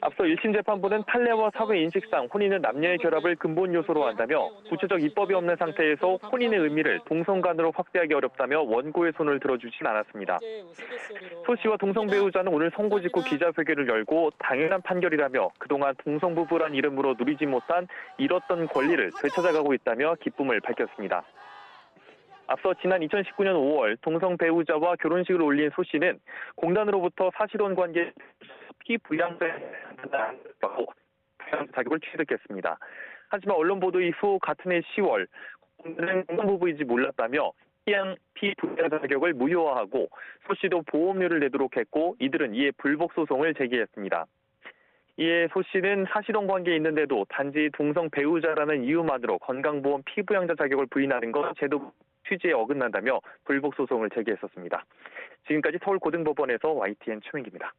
앞서 1심 재판부는 판례와 사회 인식상 혼인은 남녀의 결합을 근본 요소로 한다며 구체적 입법이 없는 상태에서 혼인의 의미를 동성 간으로 확대하기 어렵다며 원고의 손을 들어주진 않았습니다. 소 씨와 동성 배우자는 오늘 선고 직후 기자회견을 열고 당연한 판결이라며 그동안 동성 부부란 이름으로 누리지 못한 잃었던 권리를 되찾아가고 있다며 기쁨을 밝혔습니다. 앞서 지난 2019년 5월 동성 배우자와 결혼식을 올린 소 씨는 공단으로부터 사실혼 관계 피부양자 자격을 취득했습니다. 하지만 언론 보도 이후 같은 해 10월 공단은 동성부부인지 몰랐다며 피부양자 자격을 무효화하고 소 씨도 보험료를 내도록 했고 이들은 이에 불복 소송을 제기했습니다. 이에 소 씨는 사실혼 관계에 있는데도 단지 동성 배우자라는 이유만으로 건강보험 피부양자 자격을 부인하는 건 제도 취지에 어긋난다며 불복 소송을 제기했었습니다. 지금까지 서울고등법원에서 YTN 최민기입니다.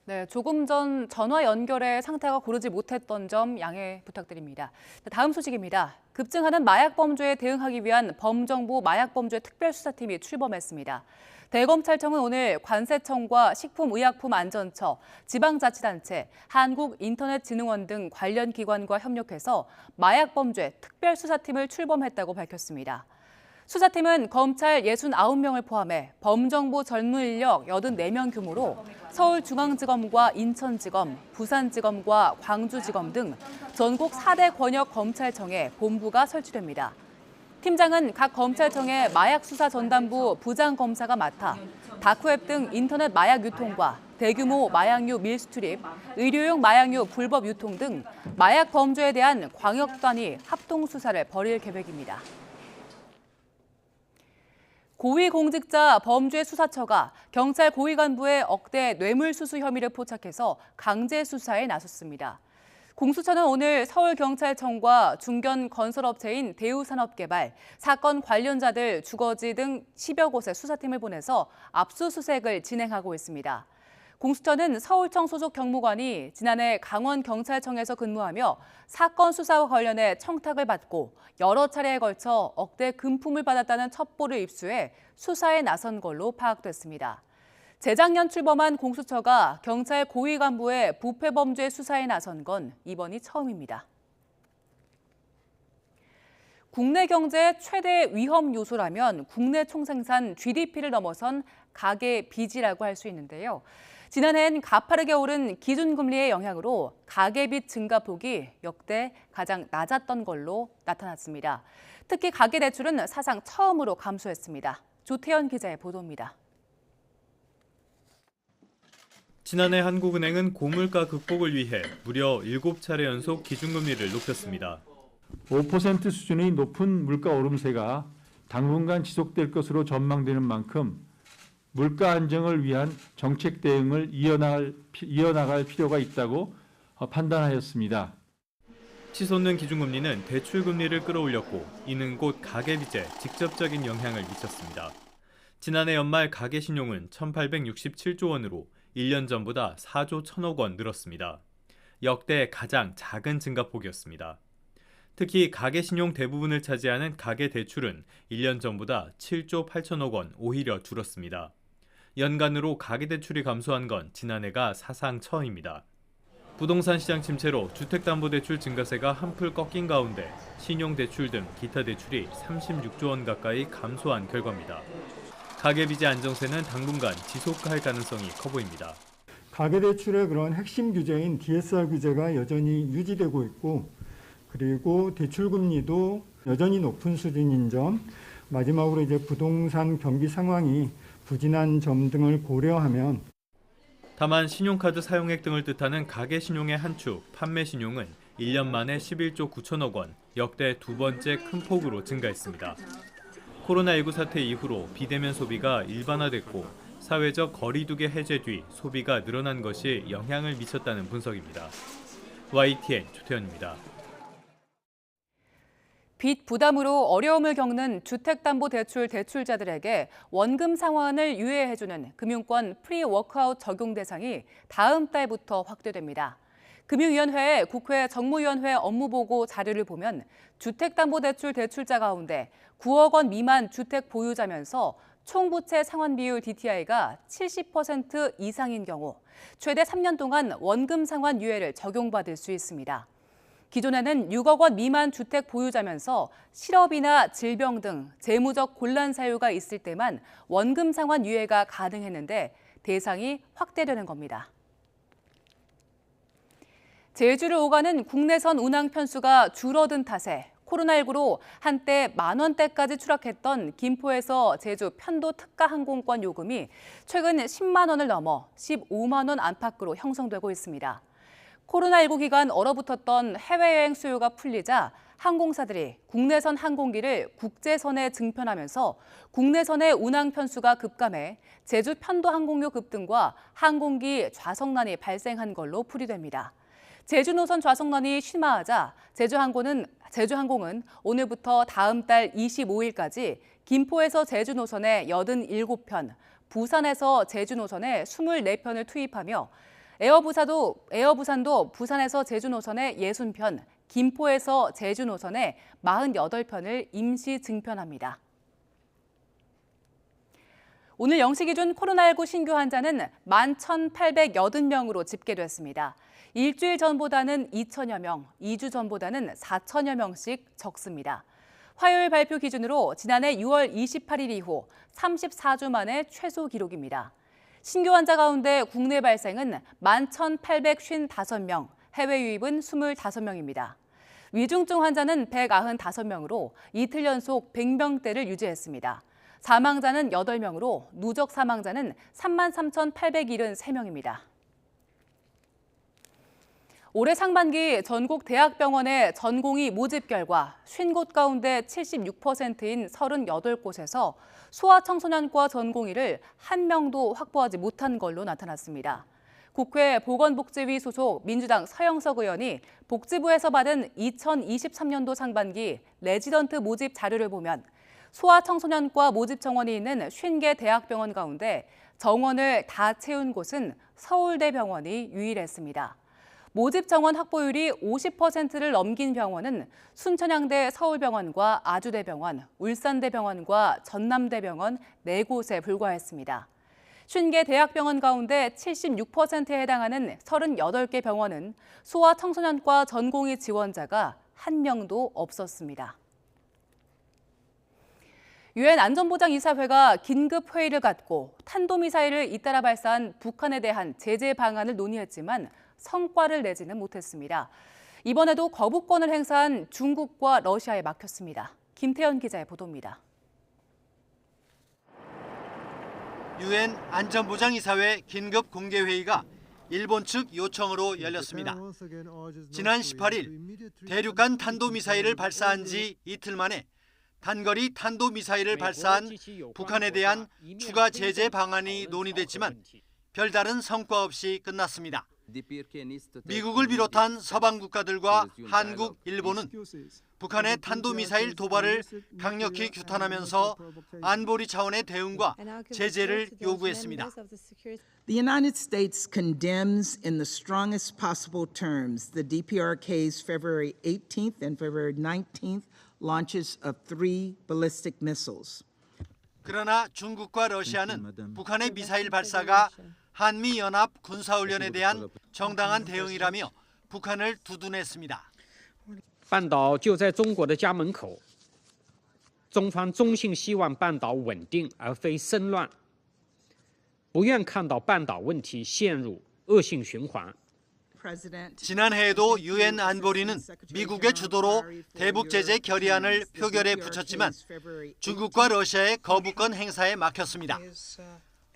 네, 조금 전 전화 연결에 상태가 고르지 못했던 점 양해 부탁드립니다. 다음 소식입니다. 급증하는 마약 범죄에 대응하기 위한 범정부 마약범죄 특별수사팀이 출범했습니다. 대검찰청은 오늘 관세청과 식품의약품안전처, 지방자치단체, 한국인터넷진흥원 등 관련 기관과 협력해서 마약범죄 특별수사팀을 출범했다고 밝혔습니다. 수사팀은 검찰 69명을 포함해 범정부 전문 인력 84명 규모로 서울중앙지검과 인천지검, 부산지검과 광주지검 등 전국 4대 권역검찰청에 본부가 설치됩니다. 팀장은 각 검찰청의 마약수사전담부 부장검사가 맡아 다크웹 등 인터넷 마약 유통과 대규모 마약류 밀수출입, 의료용 마약류 불법 유통 등 마약 범죄에 대한 광역단위 합동수사를 벌일 계획입니다. 고위공직자 범죄수사처가 경찰 고위 간부의 억대 뇌물수수 혐의를 포착해서 강제 수사에 나섰습니다. 공수처는 오늘 서울경찰청과 중견건설업체인 대우산업개발, 사건 관련자들 주거지 등 10여 곳에 수사팀을 보내서 압수수색을 진행하고 있습니다. 공수처는 서울청 소속 경무관이 지난해 강원경찰청에서 근무하며 사건 수사와 관련해 청탁을 받고 여러 차례에 걸쳐 억대 금품을 받았다는 첩보를 입수해 수사에 나선 걸로 파악됐습니다. 재작년 출범한 공수처가 경찰 고위 간부의 부패 범죄 수사에 나선 건 이번이 처음입니다. 국내 경제의 최대 위험 요소라면 국내 총생산 GDP를 넘어선 가계 빚이라고 할 수 있는데요. 지난해엔 가파르게 오른 기준금리의 영향으로 가계빚 증가폭이 역대 가장 낮았던 걸로 나타났습니다. 특히 가계대출은 사상 처음으로 감소했습니다. 조태현 기자의 보도입니다. 지난해 한국은행은 고물가 극복을 위해 무려 7차례 연속 기준금리를 높였습니다. 5% 수준의 높은 물가 오름세가 당분간 지속될 것으로 전망되는 만큼 물가 안정을 위한 정책 대응을 이어나갈 필요가 있다고 판단하였습니다. 치솟는 기준금리는 대출금리를 끌어올렸고 이는 곧 가계빚에 직접적인 영향을 미쳤습니다. 지난해 연말 가계신용은 1,867조 원으로 1년 전보다 4조 1,000억 원 늘었습니다. 역대 가장 작은 증가폭이었습니다. 특히 가계신용 대부분을 차지하는 가계대출은 1년 전보다 7조 8천억 원 오히려 줄었습니다. 연간으로 가계대출이 감소한 건 지난해가 사상 처음입니다. 부동산 시장 침체로 주택담보대출 증가세가 한풀 꺾인 가운데 신용대출 등 기타 대출이 36조 원 가까이 감소한 결과입니다. 가계빚의 안정세는 당분간 지속할 가능성이 커 보입니다. 가계대출의 그런 핵심 규제인 DSR 규제가 여전히 유지되고 있고 그리고 대출금리도 여전히 높은 수준인 점, 마지막으로 이제 부동산 경기 상황이 부진한 점 등을 고려하면 다만 신용카드 사용액 등을 뜻하는 가계신용의 한 축, 판매신용은 1년 만에 11조 9천억 원, 역대 두 번째 큰 폭으로 증가했습니다. 코로나19 사태 이후로 비대면 소비가 일반화됐고 사회적 거리두기 해제 뒤 소비가 늘어난 것이 영향을 미쳤다는 분석입니다. YTN 조태현입니다. 빚 부담으로 어려움을 겪는 주택담보대출 대출자들에게 원금 상환을 유예해주는 금융권 프리워크아웃 적용 대상이 다음 달부터 확대됩니다. 금융위원회의 국회 정무위원회 업무보고 자료를 보면 주택담보대출 대출자 가운데 9억 원 미만 주택 보유자면서 총부채 상환 비율 DTI가 70% 이상인 경우 최대 3년 동안 원금 상환 유예를 적용받을 수 있습니다. 기존에는 6억 원 미만 주택 보유자면서 실업이나 질병 등 재무적 곤란 사유가 있을 때만 원금 상환 유예가 가능했는데 대상이 확대되는 겁니다. 제주를 오가는 국내선 운항 편수가 줄어든 탓에 코로나19로 한때 10,000원대까지 추락했던 김포에서 제주 편도 특가 항공권 요금이 최근 10만 원을 넘어 15만 원 안팎으로 형성되고 있습니다. 코로나19 기간 얼어붙었던 해외여행 수요가 풀리자 항공사들이 국내선 항공기를 국제선에 증편하면서 국내선의 운항 편수가 급감해 제주 편도 항공료 급등과 항공기 좌석난이 발생한 걸로 풀이됩니다. 제주 노선 좌석난이 심화하자 제주항공은 오늘부터 다음 달 25일까지 김포에서 제주 노선에 87편, 부산에서 제주 노선에 24편을 투입하며 에어부산도 부산에서 제주 노선에 60편, 김포에서 제주 노선에 48편을 임시 증편합니다. 오늘 0시 기준 코로나19 신규 환자는 11,880명으로 집계됐습니다. 일주일 전보다는 2천여 명, 2주 전보다는 4천여 명씩 적습니다. 화요일 발표 기준으로 지난해 6월 28일 이후 34주 만에 최소 기록입니다. 신규 환자 가운데 국내 발생은 11,855명, 해외 유입은 25명입니다. 위중증 환자는 195명으로 이틀 연속 100명대를 유지했습니다. 사망자는 8명으로 누적 사망자는 33,873명입니다. 올해 상반기 전국 대학병원의 전공의 모집 결과 50곳 가운데 76%인 38곳에서 소아청소년과 전공의를 한 명도 확보하지 못한 걸로 나타났습니다. 국회 보건복지위 소속 민주당 서영석 의원이 복지부에서 받은 2023년도 상반기 레지던트 모집 자료를 보면 소아청소년과 모집 정원이 있는 50개 대학병원 가운데 정원을 다 채운 곳은 서울대병원이 유일했습니다. 모집 정원 확보율이 50%를 넘긴 병원은 순천향대 서울병원과 아주대병원, 울산대병원과 전남대병원 4곳에 불과했습니다. 50개 대학병원 가운데 76%에 해당하는 38개 병원은 소아청소년과 전공의 지원자가 한 명도 없었습니다. 유엔 안전보장이사회가 긴급 회의를 갖고 탄도미사일을 잇따라 발사한 북한에 대한 제재 방안을 논의했지만 성과를 내지는 못했습니다. 이번에도 거부권을 행사한 중국과 러시아에 막혔습니다. 김태현 기자의 보도입니다. 유엔 안전보장이사회 긴급 공개회의가 일본 측 요청으로 열렸습니다. 지난 18일 대륙간 탄도미사일을 발사한 지 이틀 만에 단거리 탄도미사일을 발사한 북한에 대한 추가 제재 방안이 논의됐지만 별다른 성과 없이 끝났습니다. 미국을 비롯한 서방 국가들과 한국, 일본은 북한의 탄도미사일 도발을 강력히 규탄하면서 안보리 차원의 대응과 제재를 요구했습니다. The United States condemns in the strongest possible terms the DPRK's February 18th and February 19th launches of 3 ballistic missiles. 그러나 중국과 러시아는 북한의 미사일 발사가 한미연합 군사훈련에 대한 정당한 대응이라며 북한을 두둔했습니다. 半岛就在中国的家门口，中方衷心希望半岛稳定而非生乱，不愿看到半岛问题陷入恶性循环。 지난해에도 유엔 안보리는 미국의 주도로 대북 제재 결의안을 표결에 붙였지만 중국과 러시아의 거부권 행사에 막혔습니다.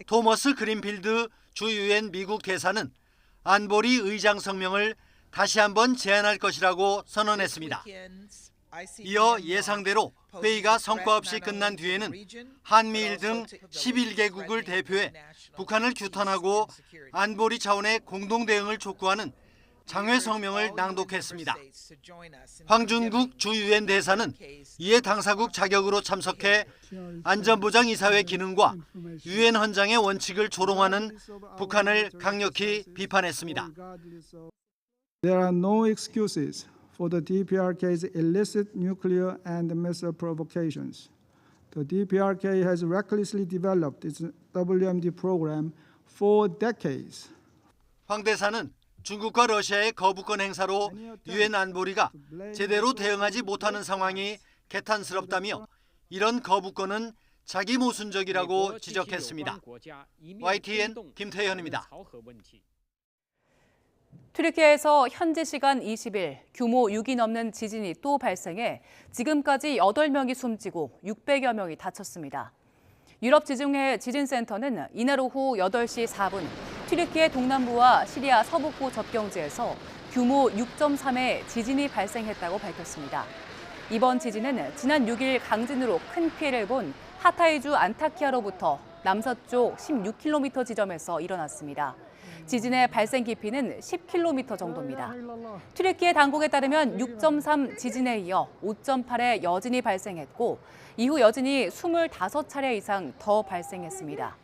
토머스 그린필드 주 유엔 미국 대사는 안보리 의장 성명을 다시 한번 제안할 것이라고 선언했습니다. 이어 예상대로 회의가 성과 없이 끝난 뒤에는 한미일 등 11개국을 대표해 북한을 규탄하고 안보리 차원의 공동 대응을 촉구하는 장외 성명을 낭독했습니다. 황준국 주 유엔 대사는 이에 당사국 자격으로 참석해 안전보장이사회 기능과 유엔 헌장의 원칙을 조롱하는 북한을 강력히 비판했습니다. There are no excuses for the DPRK's illicit nuclear and missile provocations. The DPRK has recklessly developed its WMD program for decades. 황 대사는 중국과 러시아의 거부권 행사로 유엔 안보리가 제대로 대응하지 못하는 상황이 개탄스럽다며 이런 거부권은 자기 모순적이라고 지적했습니다. YTN 김태현입니다. 튀르키예에서 현지 시간 20일 규모 6이 넘는 지진이 또 발생해 지금까지 8명이 숨지고 600여 명이 다쳤습니다. 유럽지중해 지진센터는 이날 오후 8시 4분 튀르키예 동남부와 시리아 서북부 접경지에서 규모 6.3의 지진이 발생했다고 밝혔습니다. 이번 지진은 지난 6일 강진으로 큰 피해를 본 하타이주 안타키아로부터 남서쪽 16km 지점에서 일어났습니다. 지진의 발생 깊이는 10km 정도입니다. 튀르키예 당국에 따르면 6.3 지진에 이어 5.8의 여진이 발생했고 이후 여진이 25차례 이상 더 발생했습니다.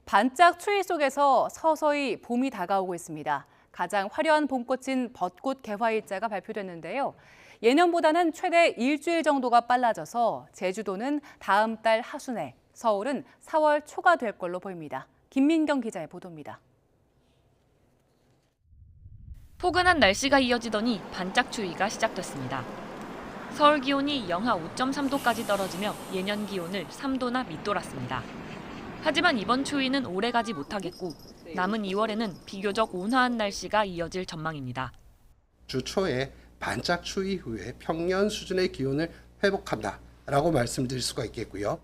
반짝 추위 속에서 서서히 봄이 다가오고 있습니다. 가장 화려한 봄꽃인 벚꽃 개화 일자가 발표됐는데요. 예년보다는 최대 일주일 정도가 빨라져서 제주도는 다음 달 하순에, 서울은 4월 초가 될 걸로 보입니다. 김민경 기자의 보도입니다. 포근한 날씨가 이어지더니 반짝 추위가 시작됐습니다. 서울 기온이 영하 5.3도까지 떨어지며 예년 기온을 3도나 밑돌았습니다. 하지만 이번 추위는 오래가지 못하겠고 남은 2월에는 비교적 온화한 날씨가 이어질 전망입니다. 주 초에 반짝 추위 후에 평년 수준의 기온을 회복한다라고 말씀드릴 수가 있겠고요.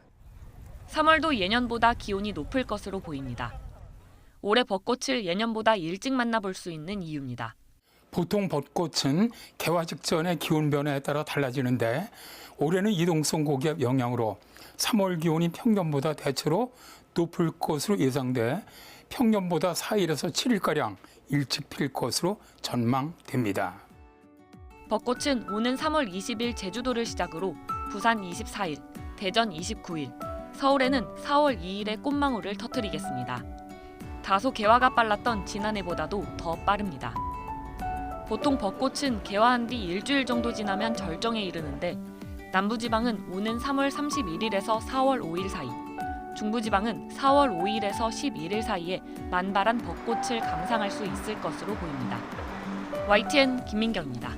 3월도 예년보다 기온이 높을 것으로 보입니다. 올해 벚꽃을 예년보다 일찍 만나볼 수 있는 이유입니다. 보통 벚꽃은 개화 직전의 기온 변화에 따라 달라지는데 올해는 이동성 고기압 영향으로 3월 기온이 평년보다 대체로 높을 것으로 예상돼 평년보다 4일에서 7일가량 일찍 필 것으로 전망됩니다. 벚꽃은 오는 3월 20일 제주도를 시작으로 부산 24일, 대전 29일, 서울에는 4월 2일에 꽃망울을 터뜨리겠습니다. 다소 개화가 빨랐던 지난해보다도 더 빠릅니다. 보통 벚꽃은 개화한 뒤 일주일 정도 지나면 절정에 이르는데 남부지방은 오는 3월 31일에서 4월 5일 사이, 중부지방은 4월 5일에서 11일 사이에 만발한 벚꽃을 감상할 수 있을 것으로 보입니다. YTN 김민경입니다.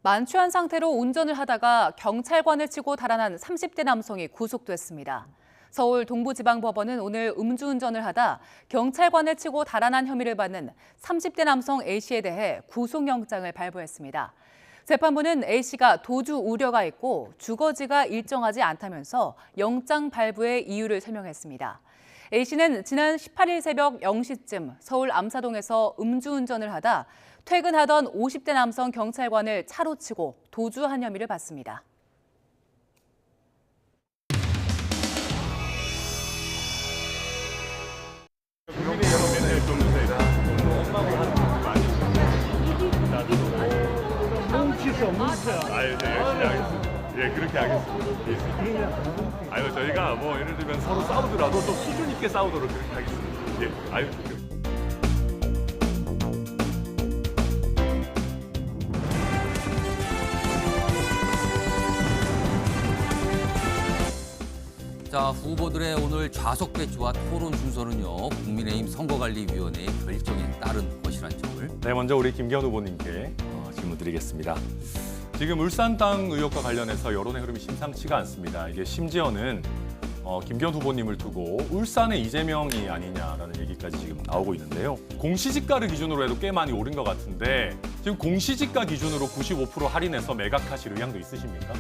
만취한 상태로 운전을 하다가 경찰관을 치고 달아난 30대 남성이 구속됐습니다. 서울 동부지방법원은 오늘 음주운전을 하다 경찰관을 치고 달아난 혐의를 받는 30대 남성 A씨에 대해 구속영장을 발부했습니다. 재판부는 A씨가 도주 우려가 있고 주거지가 일정하지 않다면서 영장 발부의 이유를 설명했습니다. A씨는 지난 18일 새벽 0시쯤 서울 암사동에서 음주운전을 하다 퇴근하던 50대 남성 경찰관을 차로 치고 도주한 혐의를 받습니다. 아유, 네, 열심히 하겠습니다. 예, 그렇게 하겠습니다. 아유, 저희가 뭐 예를 들면 서로 싸우더라도 또 수준 있게 싸우도록 그렇게 하겠습니다. 예, 아유. 자, 후보들의 오늘 좌석 배치와 토론 순서는요, 국민의힘 선거관리위원회의 결정에 따른 것이란 점을. 네, 먼저 우리 김기현 후보님께 질문 드리겠습니다. 지금 울산 땅 의혹과 관련해서 여론의 흐름이 심상치가 않습니다. 이게 심지어는 김기현 후보님을 두고 울산의 이재명이 아니냐라는 얘기까지 지금 나오고 있는데요. 공시지가를 기준으로 해도 꽤 많이 오른 것 같은데 지금 공시지가 기준으로 95% 할인해서 매각하실 의향도 있으십니까?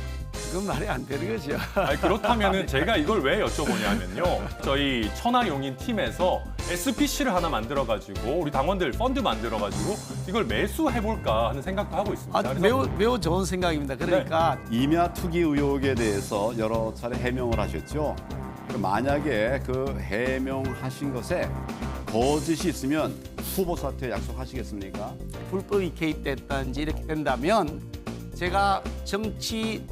그건 말이 안 되는 거죠. 아니, 그렇다면은 제가 이걸 왜 여쭤보냐면요. 저희 천하용인 팀에서 SPC를 하나 만들어가지고 우리 당원들 펀드 만들어가지고 이걸 매수해볼까 하는 생각도 하고 있습니다. 매우 좋은 생각입니다. 그러니까 임야 투기 의혹에 대해서 여러 차례 해명을 하셨죠. 만약에 그 해명하신 것에 거짓이 있으면 후보 사퇴 약속하시겠습니까? 불법이 개입됐다든지 이렇게 된다면 제가 정치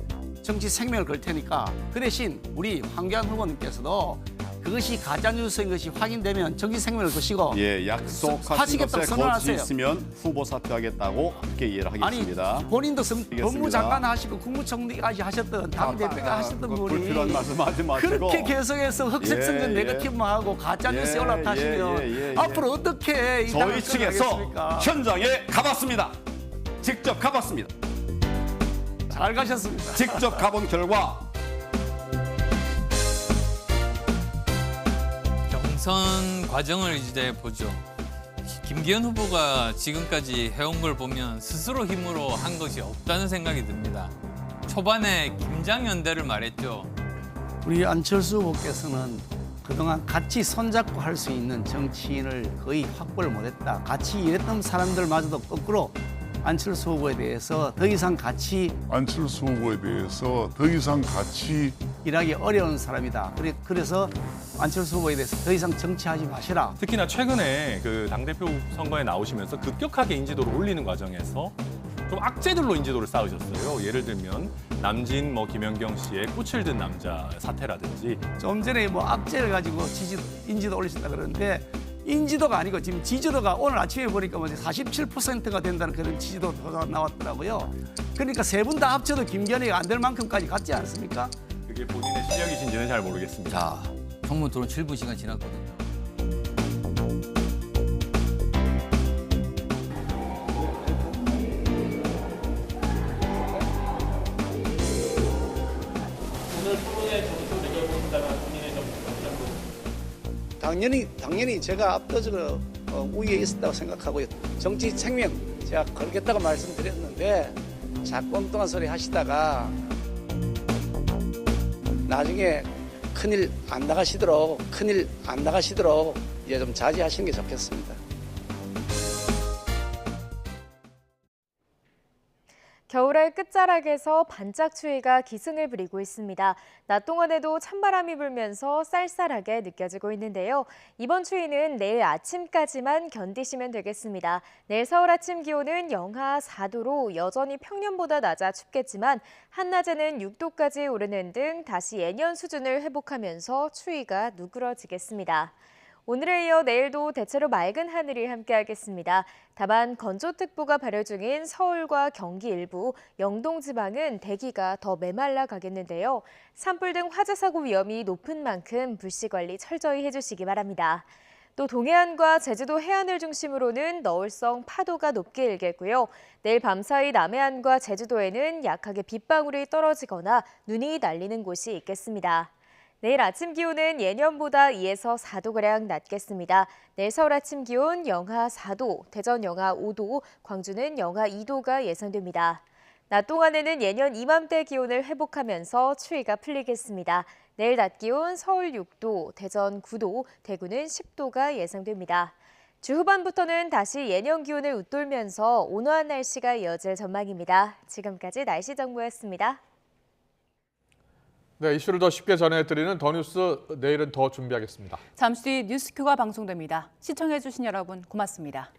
생명을 걸 테니까 그 대신 우리 황교안 후보님께서도 그것이 가짜뉴스인 것이 확인되면 정치 생명을 거시고 예, 약속하신 것에 거짓이 있으면 후보 사퇴하겠다고 그렇게 이해를 하겠습니다. 아니 본인도 법무장관 하시고 국무총리까지 하셨던 당대표가 하셨던 분이 불필요한 말씀하지 마시고 그렇게 계속해서 흑색선전 네거티브만 하고 가짜뉴스에 올라타시면 앞으로 어떻게 이 저희 측에서 현장에 가봤습니다. 직접 가봤습니다. 잘 가셨습니다. 직접 가본 결과 경선 과정을 이제 보죠. 김기현 후보가 지금까지 해온 걸 보면 스스로 힘으로 한 것이 없다는 생각이 듭니다. 초반에 김장연대를 말했죠. 우리 안철수 후보께서는 그동안 같이 손잡고 할 수 있는 정치인을 거의 확보를 못했다. 같이 일했던 사람들마저도 거꾸로 안철수 후보에 대해서 더 이상 같이 일하기 어려운 사람이다. 그래서 안철수 후보에 대해서 더 이상 정치하지 마시라. 특히나 최근에 그 당대표 선거에 나오시면서 급격하게 인지도를 올리는 과정에서 좀 악재들로 인지도를 쌓으셨어요. 예를 들면 남진 김연경 씨의 꽃을 든 남자 사태라든지. 좀 전에 악재를 가지고 인지도 올리셨다 그러는데 인지도가 아니고 지금 지지도가 오늘 아침에 보니까 47%가 된다는 그런 지지도가 나왔더라고요. 그러니까 세 분 다 합쳐도 김기현이가 안 될 만큼까지 갔지 않습니까? 그게 본인의 실력이신지는 잘 모르겠습니다. 자, 청문 토론 7분 시간 지났거든요. 오늘 토론의 점수 매겨 보신다면 본인의 점수 당연히 제가 압도적으로 우위에 있었다고 생각하고요. 정치 생명 제가 걸겠다고 말씀드렸는데 자꾸 엉뚱한 소리 하시다가 나중에 큰일 안 나가시도록 이제 좀 자제하시는 게 좋겠습니다. 겨울의 끝자락에서 반짝 추위가 기승을 부리고 있습니다. 낮 동안에도 찬바람이 불면서 쌀쌀하게 느껴지고 있는데요. 이번 추위는 내일 아침까지만 견디시면 되겠습니다. 내일 서울 아침 기온은 영하 4도로 여전히 평년보다 낮아 춥겠지만 한낮에는 6도까지 오르는 등 다시 예년 수준을 회복하면서 추위가 누그러지겠습니다. 오늘에 이어 내일도 대체로 맑은 하늘이 함께하겠습니다. 다만 건조특보가 발효 중인 서울과 경기 일부, 영동 지방은 대기가 더 메말라 가겠는데요. 산불 등 화재 사고 위험이 높은 만큼 불씨 관리 철저히 해주시기 바랍니다. 또 동해안과 제주도 해안을 중심으로는 너울성 파도가 높게 일겠고요. 내일 밤사이 남해안과 제주도에는 약하게 빗방울이 떨어지거나 눈이 날리는 곳이 있겠습니다. 내일 아침 기온은 예년보다 2에서 4도가량 낮겠습니다. 내일 서울 아침 기온 영하 4도, 대전 영하 5도, 광주는 영하 2도가 예상됩니다. 낮 동안에는 예년 이맘때 기온을 회복하면서 추위가 풀리겠습니다. 내일 낮 기온 서울 6도, 대전 9도, 대구는 10도가 예상됩니다. 주 후반부터는 다시 예년 기온을 웃돌면서 온화한 날씨가 이어질 전망입니다. 지금까지 날씨 정보였습니다. 네, 이슈를 더 쉽게 전해드리는 더 뉴스 내일은 더 준비하겠습니다. 잠시 뒤 뉴스큐가 방송됩니다. 시청해주신 여러분 고맙습니다.